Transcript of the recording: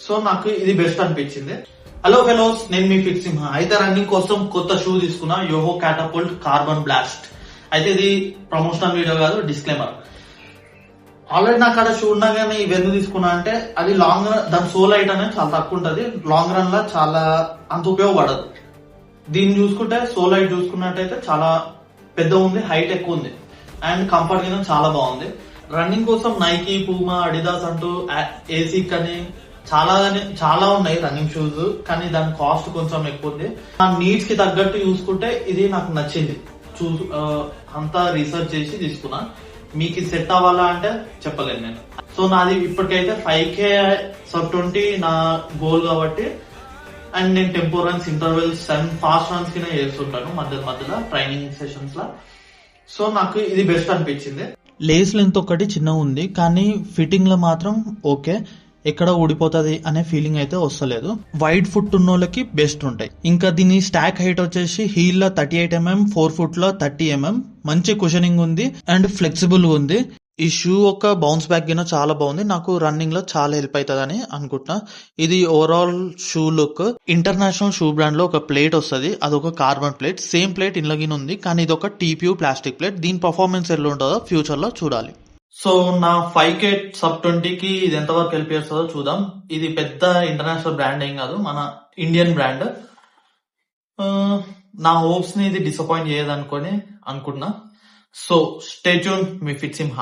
So నాకు ఇది best అనిపించింది. హలో ఫెలోస్, నేను మీ ఫిట్ సింహ. అయితే రన్నింగ్ కోసం కొత్త షూ తీసుకున్నా, యోహో క్యాటపల్ట్ కార్బన్ బ్లాస్ట్. అయితే ఇది ప్రమోషనల్ వీడియో కాదు, డిస్క్లైమర్. ఆల్రెడీ నాకు అక్కడ షూ ఉండగానే ఇవెందుకు తీసుకున్నా అంటే అది లాంగ్ రన్, దాని సోల్ హైట్ అనేది చాలా తక్కువ ఉంటది, లాంగ్ రన్ లో చాలా అంత ఉపయోగపడదు. దీన్ని చూసుకుంటే సోల్ హైట్ చూసుకున్నట్టయితే చాలా పెద్ద ఉంది, హైట్ ఎక్కువ ఉంది అండ్ కంఫర్ట్ గా చాలా బాగుంది. రన్నింగ్ కోసం నైకీ, పూమా, అడిదాస్ అంటూ ఏసిక్ అని చాలా ఉన్నాయి రన్నింగ్ షూస్, కానీ దాని కాస్ట్ కొంచెం ఎక్కువ ఉంది. నా నీడ్స్ కి తగ్గట్టు చూసుకుంటే ఇది నాకు నచ్చింది. అంతా రీసెర్చ్ చేసి తీసుకున్నా. మీకు ఇది సెట్ అవ్వాలా అంటే చెప్పలేను నేను. సో నాది ఇప్పటికైతే 5K sub-20 నా గోల్ కాబట్టి, అండ్ నేను tempo runs, intervals and fast runs కింద చేస్తుంటాను మధ్యలో ట్రైనింగ్ సెషన్స్ లా. సో నాకు ఇది బెస్ట్ అనిపించింది. లేస్ లెంత్ ఒకటి చిన్నగా ఉంది, కానీ ఫిట్టింగ్ లో మాత్రం ఓకే, ఎక్కడ ఊడిపోతుంది అనే ఫీలింగ్ అయితే వస్తలేదు. వైడ్ ఫుట్ ఉన్న వాళ్ళకి బెస్ట్ ఉంటాయి. ఇంకా దీని స్టాక్ హైట్ వచ్చేసి హీల్ లో 38 mm, 4 foot లో 30 mm. మంచి కుషనింగ్ ఉంది అండ్ ఫ్లెక్సిబుల్ గా ఉంది. ఈ షూ ఒక బౌన్స్ బ్యాక్ గిన చాలా బాగుంది, నాకు రన్నింగ్ లో చాలా హెల్ప్ అవుతుందని అనుకుంటున్నా. ఇది overall shoe look. International shoe brand లో ఒక ప్లేట్ వస్తుంది, అదొక కార్బన్ ప్లేట్. సేమ్ ప్లేట్ ఇందులోగిన ఉంది, కానీ ఇది ఒక TPU ప్లాస్టిక్ ప్లేట్. దీని పర్ఫార్మెన్స్ ఎలా ఉంటుందో ఫ్యూచర్ లో చూడాలి. సో నా 5K sub-20 కి ఇది ఎంతవరకు హెల్ప్ చేస్తుందో చూద్దాం. ఇది పెద్ద ఇంటర్నేషనల్ బ్రాండ్ ఏం కాదు, మన ఇండియన్ బ్రాండ్. నా హోప్స్ ని ఇది డిసప్పాయింట్ చేయదనుకొని అనుకున్నా. సో స్టే ట్యూన్, మీ ఫిట్ సింహ.